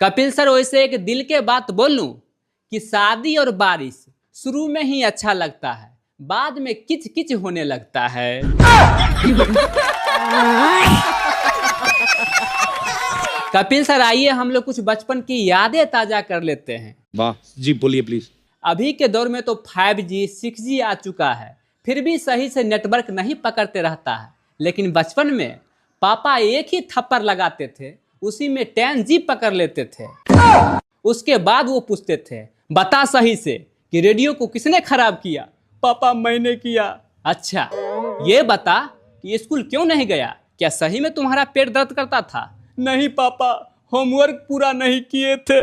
Kapil sir, वैसे एक दिल के बात बोलूं कि शादी और बारिश शुरू में ही अच्छा लगता है, बाद में किच किच होने लगता है। कपिल सर, आइए हम लोग कुछ बचपन की यादें ताजा कर लेते हैं। वाह जी, बोलिए प्लीज। अभी के दौर में तो 5G 6G आ चुका है, फिर भी सही से नेटवर्क नहीं पकड़ते रहता है। लेकिन बचपन में पापा एक ही थप्पड़ लगाते थे, उसी में 10G पकड़ लेते थे। उसके बाद वो पूछते थे, बता सही से कि रेडियो को किसने खराब किया? पापा, मैंने किया। अच्छा, ये बता कि स्कूल क्यों नहीं गया? क्या सही में तुम्हारा पेट दर्द करता था? नहीं पापा, होमवर्क पूरा नहीं किए थे।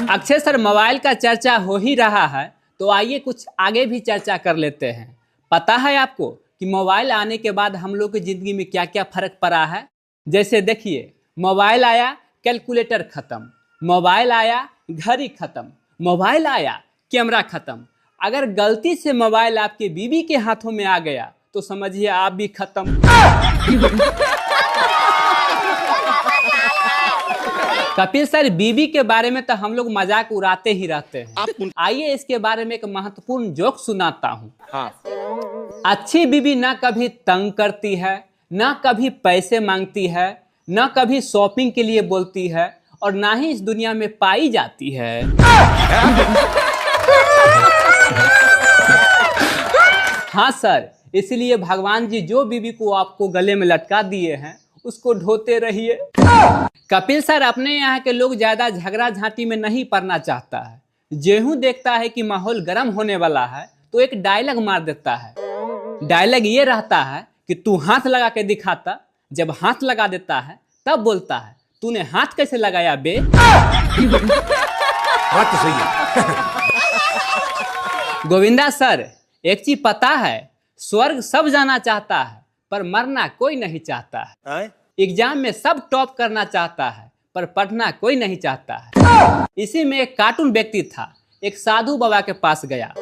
अक्षय सर, मोबाइल का चर्चा हो ही रहा है तो आइए कुछ आगे भी चर्चा कर लेते हैं। पता है आपको कि मोबाइल आने के बाद हम लोग की जिंदगी में क्या क्या फर्क पड़ा है? जैसे देखिए, मोबाइल आया कैलकुलेटर खत्म, मोबाइल आया घड़ी खत्म, मोबाइल आया कैमरा खत्म। अगर गलती से मोबाइल आपके बीवी के हाथों में आ गया तो समझिए आप भी खत्म। कपिल सर, बीवी के बारे में तो हम लोग मजाक उड़ाते ही रहते हैं। आइए इसके बारे में एक महत्वपूर्ण जोक सुनाता हूँ। हाँ। अच्छी बीवी ना कभी तंग करती है, ना कभी पैसे मांगती है, ना कभी शॉपिंग के लिए बोलती है, और ना ही इस दुनिया में पाई जाती है। हाँ सर, इसलिए भगवान जी जो बीवी को आपको गले में लटका दिए हैं उसको ढोते रहिए। कपिल सर, अपने यहाँ के लोग ज्यादा झगड़ा झांटी में नहीं पड़ना चाहता है। जेहू देखता है कि माहौल गर्म होने वाला है तो एक डायलॉग मार देता है। डायलॉग ये रहता है कि तू हाथ लगा के दिखाता। जब हाथ लगा देता है तब बोलता है, तूने हाथ कैसे लगाया बे? बात तो सही है। गोविंदा सर, एक चीज पता है, स्वर्ग सब जाना चाहता है पर मरना कोई नहीं चाहता है। एग्जाम में सब टॉप करना चाहता है पर पढ़ना कोई नहीं चाहता है। इसी में एक कार्टून व्यक्ति था, एक साधु बाबा के पास गया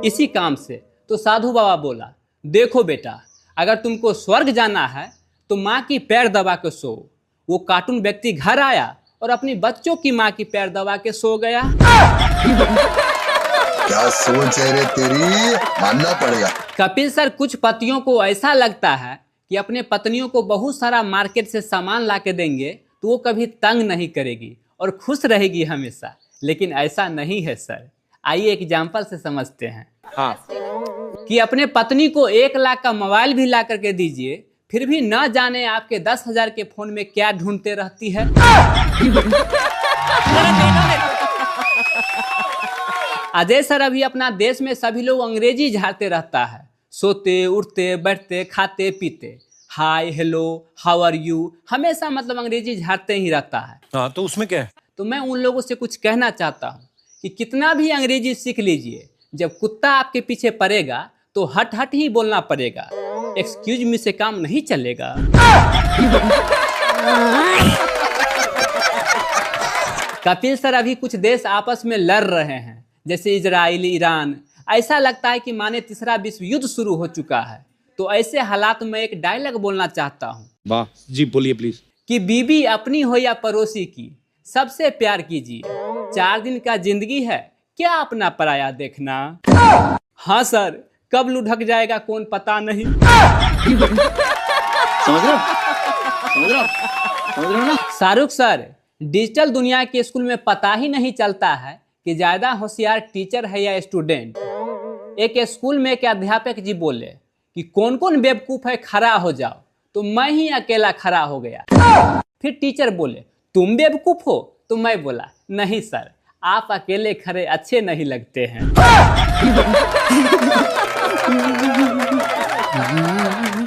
इसी काम से। तो साधु बाबा बोला, देखो बेटा, अगर तुमको स्वर्ग जाना है तो माँ की पैर दबा के सो। वो कार्टून व्यक्ति घर आया और अपनी बच्चों की माँ की पैर दबा के सो गया। क्या सोच है रे तेरी, मानना पड़ेगा। कपिल सर, कुछ पतियों को ऐसा लगता है कि अपने पत्नियों को बहुत सारा मार्केट से सामान ला के देंगे तो वो कभी तंग नहीं करेगी और खुश रहेगी हमेशा, लेकिन ऐसा नहीं है सर। आइए एग्जाम्पल से समझते हैं। हाँ। कि अपने पत्नी को 1 लाख का मोबाइल भी ला करके दीजिए, फिर भी न जाने आपके 10,000 के फोन में क्या ढूंढते रहती है। अजय सर, अभी अपना देश में सभी लोग अंग्रेजी झाड़ते रहता है, सोते उठते बैठते खाते पीते। हाय, हेलो, हाउ आर यू, हमेशा मतलब अंग्रेजी झाड़ते ही रहता है। हाँ, तो उसमें क्या है? तो मैं उन लोगों से कुछ कहना चाहता हूँ कि कितना भी अंग्रेजी सीख लीजिए, जब कुत्ता आपके पीछे पड़ेगा तो हट हट ही बोलना पड़ेगा। एक्सक्यूज मी से काम नहीं चलेगा। कपिल सर, अभी कुछ देश आपस में लड़ रहे हैं, जैसे इजराइल, ईरान। ऐसा लगता है कि माने तीसरा विश्व युद्ध शुरू हो चुका है। तो ऐसे हालात में एक डायलॉग बोलना चाहता हूँ। वाह जी, बोलिए प्लीज। कि बीवी अपनी हो या पड़ोसी की, सबसे प्यार कीजिए। 4 दिन का जिंदगी है, क्या अपना पराया देखना। हाँ सर, कब लुढ़क जाएगा कौन पता नहीं। समझ रहे हो ना? शाहरुख सर, डिजिटल दुनिया के स्कूल में पता ही नहीं चलता है कि ज्यादा होशियार टीचर है या स्टूडेंट। एक स्कूल में एक अध्यापक जी बोले कि कौन कौन बेवकूफ है, खड़ा हो जाओ। तो मैं ही अकेला खड़ा हो गया। फिर टीचर बोले, तुम बेवकूफ हो? तो मैं बोला, नहीं सर, आप अकेले खड़े अच्छे नहीं लगते हैं।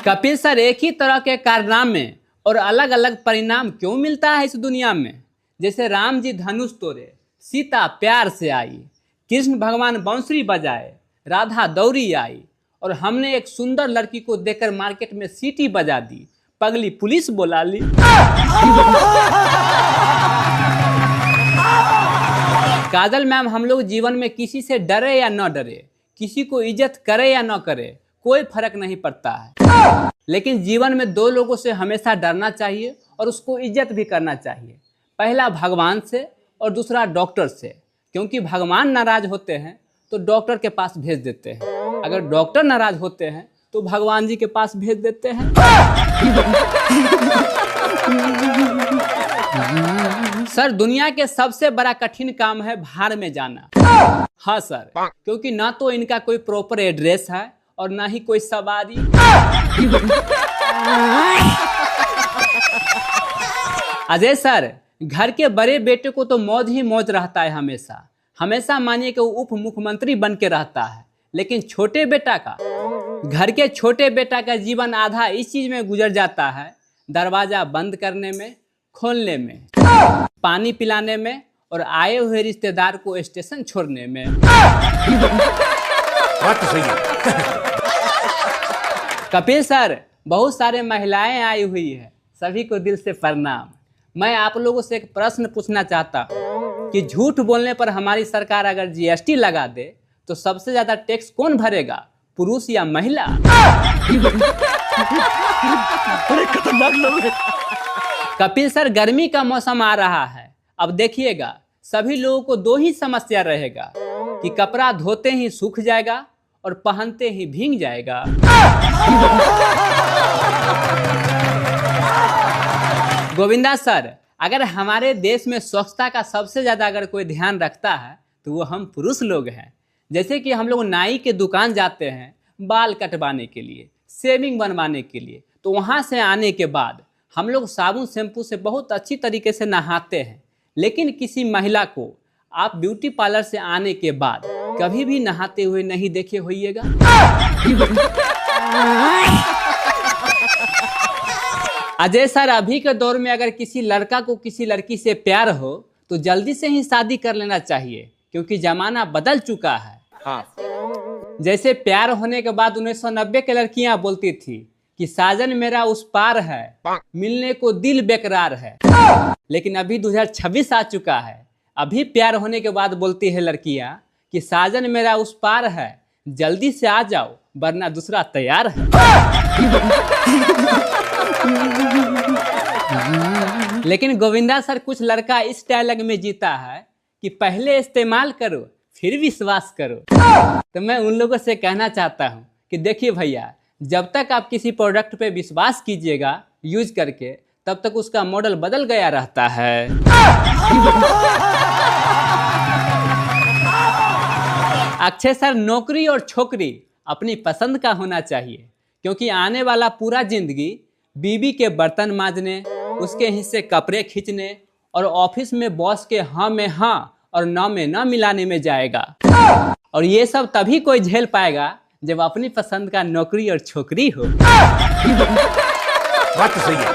कपिल सर, एक ही तरह के कारनामे और अलग अलग परिणाम क्यों मिलता है इस दुनिया में? जैसे राम जी धनुष तोड़े, सीता प्यार से आई, कृष्ण भगवान बांसुरी बजाए, राधा दौड़ी आई, और हमने एक सुंदर लड़की को देखकर मार्केट में सीटी बजा दी, पगली पुलिस बुला ली। काजल मैम, हम लोग जीवन में किसी से डरे या न डरे, किसी को इज्जत करे या न करे, कोई फर्क नहीं पड़ता है। लेकिन जीवन में दो लोगों से हमेशा डरना चाहिए और उसको इज्जत भी करना चाहिए। पहला भगवान से और दूसरा डॉक्टर से, क्योंकि भगवान नाराज होते हैं तो डॉक्टर के पास भेज देते हैं, अगर डॉक्टर नाराज होते हैं तो भगवान जी के पास भेज देते हैं। सर, दुनिया के सबसे बड़ा कठिन काम है भाड़ में जाना। हाँ सर, क्योंकि ना तो इनका कोई प्रॉपर एड्रेस है और ना ही कोई सवारी। अजय सर, घर के बड़े बेटे को तो मौज ही मौज रहता है, हमेशा हमेशा मानिए कि वो उप मुख्यमंत्री बन के रहता है, लेकिन छोटे बेटा का, घर के छोटे बेटा का जीवन आधा इस चीज में गुजर जाता है, दरवाजा बंद करने में, खोलने में, पानी पिलाने में और आए हुए रिश्तेदार को स्टेशन छोड़ने में। बात तो सही है। कपिल सर, बहुत सारे महिलाएं आई हुई है, सभी को दिल से प्रणाम। मैं आप लोगों से एक प्रश्न पूछना चाहता हूँ कि झूठ बोलने पर हमारी सरकार अगर जीएसटी लगा दे तो सबसे ज्यादा टैक्स कौन भरेगा, पुरुष या महिला? खतरनाक लोग हैं। कपिल सर, गर्मी का मौसम आ रहा है, अब देखिएगा सभी लोगों को दो ही समस्या रहेगा कि कपड़ा धोते ही सूख जाएगा और पहनते ही भीग जाएगा। गोविंदा सर, अगर हमारे देश में स्वच्छता का सबसे ज्यादा अगर कोई ध्यान रखता है तो वो हम पुरुष लोग हैं। जैसे कि हम लोग नाई के दुकान जाते हैं बाल कटवाने के लिए, शेविंग बनवाने के लिए, तो वहाँ से आने के बाद हम लोग साबुन शैम्पू से बहुत अच्छी तरीके से नहाते हैं, लेकिन किसी महिला को आप ब्यूटी पार्लर से आने के बाद कभी भी नहाते हुए नहीं देखे होइएगा। अजय सर, अभी के दौर में अगर किसी लड़का को किसी लड़की से प्यार हो तो जल्दी से ही शादी कर लेना चाहिए, क्योंकि जमाना बदल चुका है। हाँ। जैसे प्यार होने के बाद 1990 के लड़कियां बोलती थी कि साजन मेरा उस पार है, मिलने को दिल बेकरार है, लेकिन अभी 2026 आ चुका है, अभी प्यार होने के बाद बोलती है लड़कियां कि साजन मेरा उस पार है, जल्दी से आ जाओ वरना दूसरा तैयार है। लेकिन गोविंदा सर, कुछ लड़का इस डायलॉग में जीता है कि पहले इस्तेमाल करो फिर विश्वास करो। तो मैं उन लोगों से कहना चाहता हूँ कि देखिए भैया, जब तक आप किसी प्रोडक्ट पे विश्वास कीजिएगा यूज करके, तब तक उसका मॉडल बदल गया रहता है। अक्षय सर, नौकरी और छोकरी अपनी पसंद का होना चाहिए, क्योंकि आने वाला पूरा जिंदगी बीवी के बर्तन मांजने, उसके हिस्से कपड़े खींचने और ऑफिस में बॉस के हाँ में हाँ और ना में ना मिलाने में जाएगा। और ये सब तभी कोई झेल पाएगा जब अपनी पसंद का नौकरी और छोकरी हो। बात तो सही है।